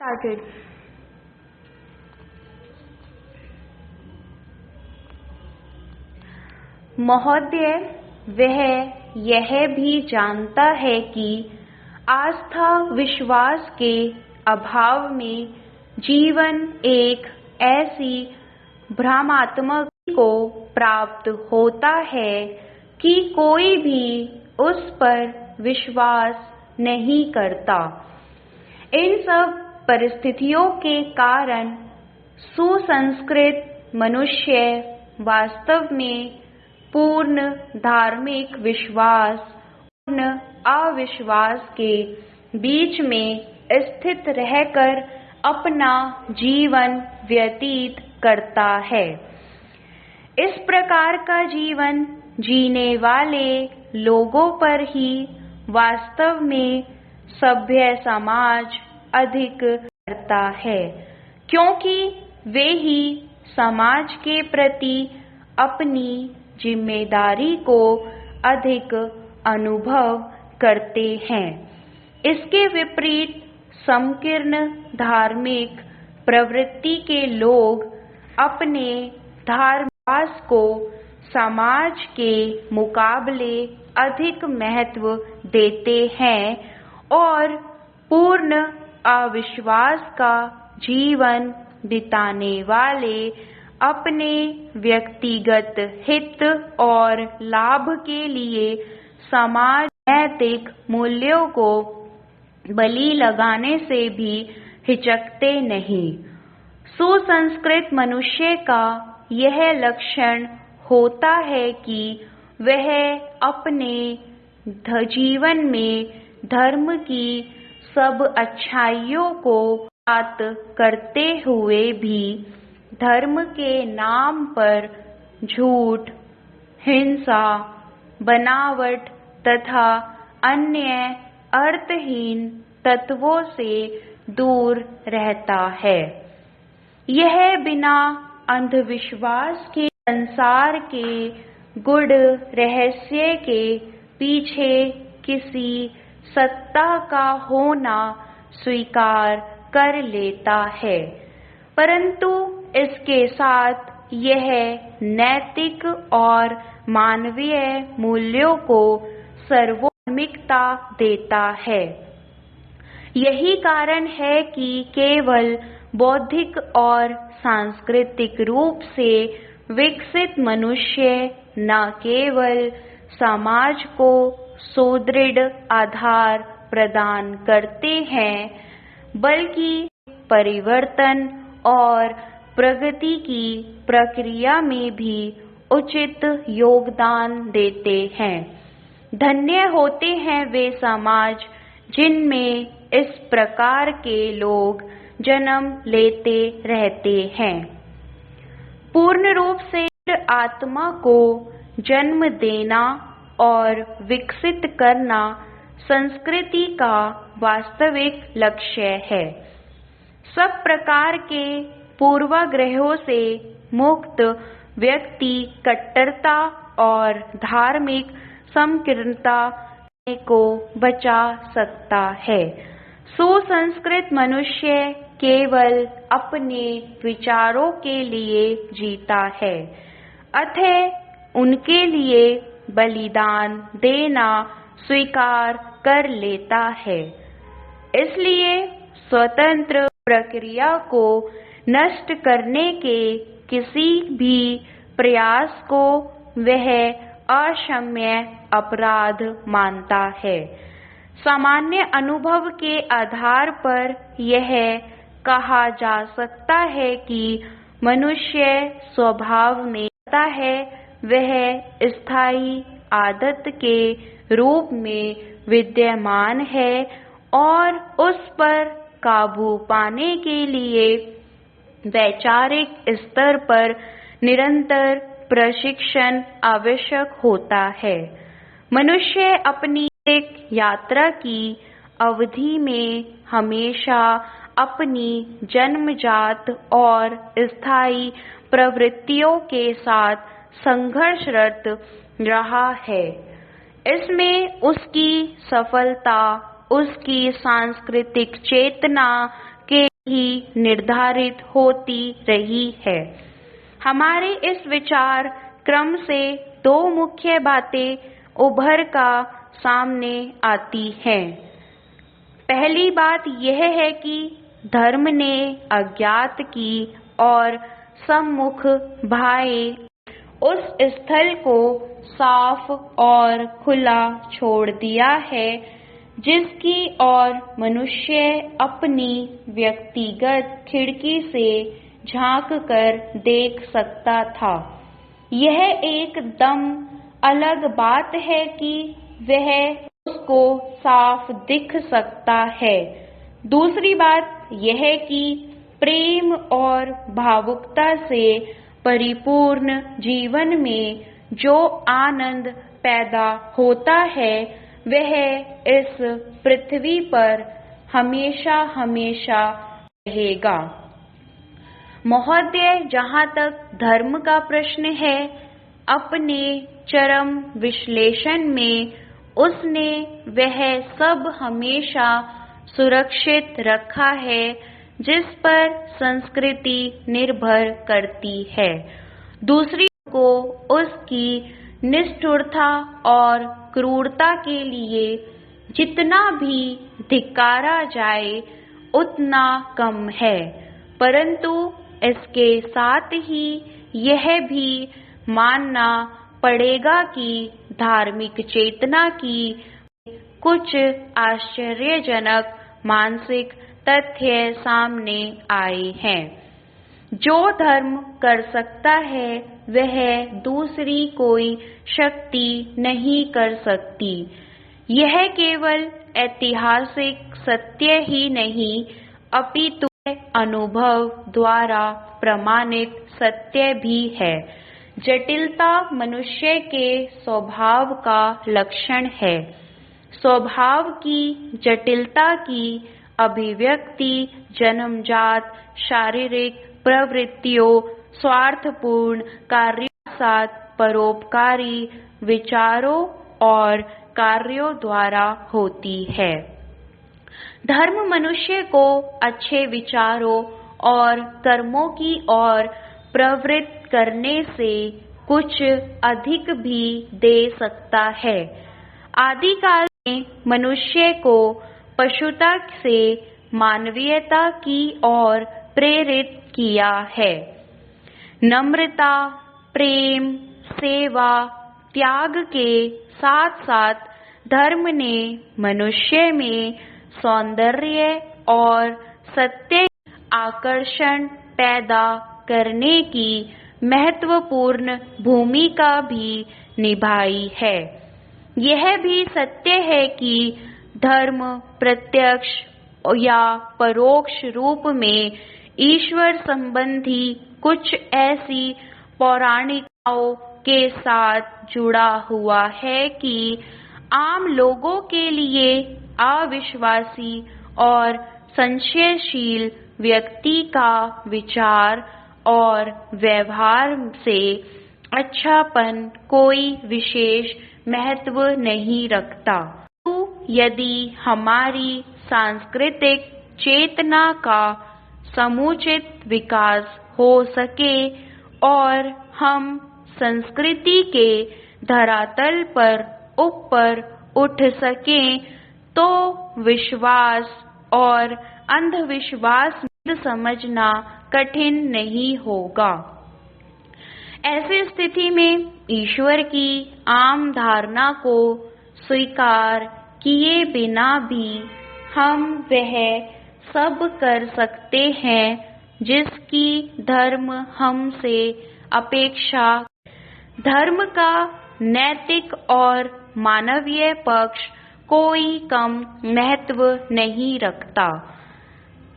Started. महोदय, वह यह भी जानता है कि आस्था विश्वास के अभाव में जीवन एक ऐसी भ्रमात्मक को प्राप्त होता है कि कोई भी उस पर विश्वास नहीं करता। इन सब परिस्थितियों के कारण सुसंस्कृत मनुष्य वास्तव में पूर्ण धार्मिक विश्वास पूर्ण अविश्वास के बीच में स्थित रहकर अपना जीवन व्यतीत करता है। इस प्रकार का जीवन जीने वाले लोगों पर ही वास्तव में सभ्य समाज अधिक करता है, क्योंकि वे ही समाज के प्रति अपनी जिम्मेदारी को अधिक अनुभव करते हैं। इसके विपरीत संकीर्ण धार्मिक प्रवृत्ति के लोग अपने धार्मिक को समाज के मुकाबले अधिक महत्व देते हैं और पूर्ण अविश्वास का जीवन बिताने वाले अपने व्यक्तिगत हित और लाभ के लिए समाज नैतिक मूल्यों को बलि लगाने से भी हिचकते नहीं। सुसंस्कृत मनुष्य का यह लक्षण होता है कि वह अपने जीवन में धर्म की सब अच्छाइयों को प्राप्त करते हुए भी धर्म के नाम पर झूठ, हिंसा, बनावट तथा अन्य अर्थहीन तत्वों से दूर रहता है। यह बिना अंधविश्वास के संसार के गूढ़ रहस्य के पीछे किसी सत्ता का होना स्वीकार कर लेता है, परंतु इसके साथ यह नैतिक और मानवीय मूल्यों को सर्वोत्तमता देता है। यही कारण है कि केवल बौद्धिक और सांस्कृतिक रूप से विकसित मनुष्य न केवल समाज को सुदृढ़ आधार प्रदान करते हैं, बल्कि परिवर्तन और प्रगति की प्रक्रिया में भी उचित योगदान देते हैं। धन्य होते हैं वे समाज जिनमें इस प्रकार के लोग जन्म लेते रहते हैं। पूर्ण रूप से आत्मा को जन्म देना और विकसित करना संस्कृति का वास्तविक लक्ष्य है। सब प्रकार के पूर्वाग्रहों से मुक्त व्यक्ति कट्टरता और धार्मिक संकीर्णता को बचा सकता है। सुसंस्कृत मनुष्य केवल अपने विचारों के लिए जीता है, अतः उनके लिए बलिदान देना स्वीकार कर लेता है। इसलिए स्वतंत्र प्रक्रिया को नष्ट करने के किसी भी प्रयास को वह अक्षम्य अपराध मानता है। सामान्य अनुभव के आधार पर यह कहा जा सकता है कि मनुष्य स्वभाव में है वह स्थायी आदत के रूप में विद्यमान है और उस पर काबू पाने के लिए वैचारिक स्तर पर निरंतर प्रशिक्षण आवश्यक होता है। मनुष्य अपनी एक यात्रा की अवधि में हमेशा अपनी जन्मजात और स्थायी प्रवृत्तियों के साथ संघर्षरत रहा है। इसमें उसकी सफलता उसकी सांस्कृतिक चेतना के ही निर्धारित होती रही है। हमारे इस विचार क्रम से दो मुख्य बातें उभर का सामने आती हैं। पहली बात यह है कि धर्म ने अज्ञात की और सम्मुख भाए उस स्थल को साफ और खुला छोड़ दिया है जिसकी ओर मनुष्य अपनी व्यक्तिगत खिड़की से झांक कर देख सकता था। यह एकदम अलग बात है कि वह उसको साफ दिख सकता है। दूसरी बात यह कि प्रेम और भावुकता से परिपूर्ण जीवन में जो आनंद पैदा होता है वह इस पृथ्वी पर हमेशा हमेशा रहेगा। महोदय, जहाँ तक धर्म का प्रश्न है, अपने चरम विश्लेषण में उसने वह सब हमेशा सुरक्षित रखा है जिस पर संस्कृति निर्भर करती है। दूसरी को उसकी निष्ठुरता और क्रूरता के लिए जितना भी धिक्कारा जाए उतना कम है, परंतु इसके साथ ही यह भी मानना पड़ेगा कि धार्मिक चेतना की कुछ आश्चर्यजनक मानसिक तथ्य सामने आए हैं। जो धर्म कर सकता है वह दूसरी कोई शक्ति नहीं कर सकती। यह केवल ऐतिहासिक सत्य ही नहीं अपितु अनुभव द्वारा प्रमाणित सत्य भी है। जटिलता मनुष्य के स्वभाव का लक्षण है। स्वभाव की जटिलता की अभिव्यक्ति जन्मजात शारीरिक प्रवृत्तियों, स्वार्थपूर्ण कार्यों साथ परोपकारी विचारों और कार्यों द्वारा होती है। धर्म मनुष्य को अच्छे विचारों और कर्मों की ओर प्रवृत्त करने से कुछ अधिक भी दे सकता है। आदिकाल में मनुष्य को पशुता से मानवीयता की ओर प्रेरित किया है। नम्रता, प्रेम, सेवा, त्याग के साथ साथ धर्म ने मनुष्य में सौंदर्य और सत्य आकर्षण पैदा करने की महत्वपूर्ण भूमिका भी निभाई है। यह भी सत्य है कि धर्म प्रत्यक्ष या परोक्ष रूप में ईश्वर संबंधी कुछ ऐसी पौराणिकताओं के साथ जुड़ा हुआ है कि आम लोगों के लिए अविश्वासी और संशयशील व्यक्ति का विचार और व्यवहार से अच्छापन कोई विशेष महत्व नहीं रखता। यदि हमारी सांस्कृतिक चेतना का समुचित विकास हो सके और हम संस्कृति के धरातल पर ऊपर उठ सकें तो विश्वास और अंधविश्वास समझना कठिन नहीं होगा। ऐसी स्थिति में ईश्वर की आम धारणा को स्वीकार किए बिना भी हम वह सब कर सकते हैं जिसकी धर्म हमसे अपेक्षा। धर्म का नैतिक और मानवीय पक्ष कोई कम महत्व नहीं रखता।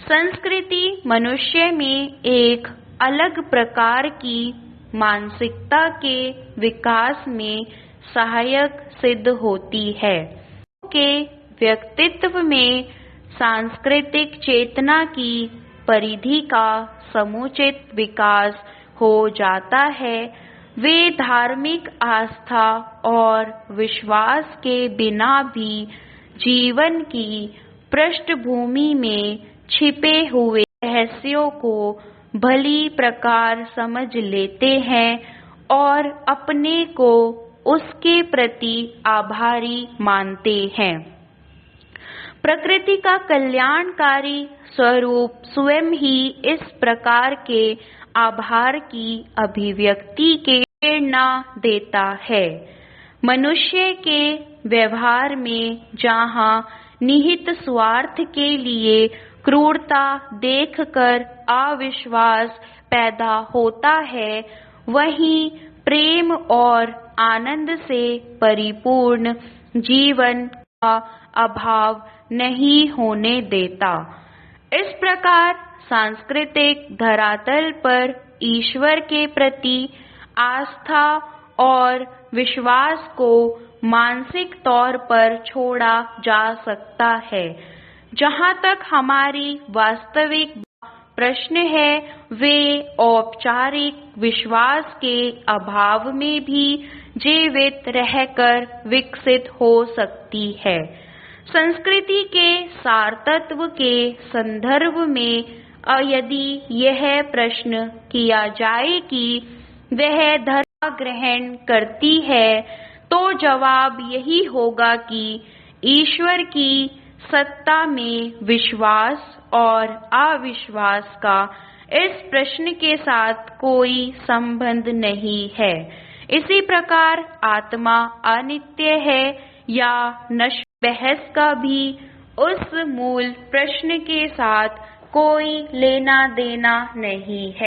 संस्कृति मनुष्य में एक अलग प्रकार की मानसिकता के विकास में सहायक सिद्ध होती है। के व्यक्तित्व में सांस्कृतिक चेतना की परिधि का समुचित विकास हो जाता है। वे धार्मिक आस्था और विश्वास के बिना भी जीवन की पृष्ठभूमि में छिपे हुए रहस्यों को भली प्रकार समझ लेते हैं और अपने को उसके प्रति आभारी मानते हैं। प्रकृति का कल्याणकारी स्वरूप स्वयं ही इस प्रकार के आभार की अभिव्यक्ति के प्रेरणा देता है। मनुष्य के व्यवहार में जहाँ निहित स्वार्थ के लिए क्रूरता देखकर अविश्वास पैदा होता है, वहीं प्रेम और आनंद से परिपूर्ण जीवन का अभाव नहीं होने देता। इस प्रकार सांस्कृतिक धरातल पर ईश्वर के प्रति आस्था और विश्वास को मानसिक तौर पर छोड़ा जा सकता है। जहाँ तक हमारी वास्तविक प्रश्न है, वे औपचारिक विश्वास के अभाव में भी जीवित रहकर विकसित हो सकती है। संस्कृति के सारतत्व के संदर्भ में यदि यह प्रश्न किया जाए कि वह धर्म ग्रहण करती है, तो जवाब यही होगा कि ईश्वर की सत्ता में विश्वास और अविश्वास का इस प्रश्न के साथ कोई संबंध नहीं है। इसी प्रकार आत्मा अनित्य है या नश्वर, बहस का भी उस मूल प्रश्न के साथ कोई लेना देना नहीं है।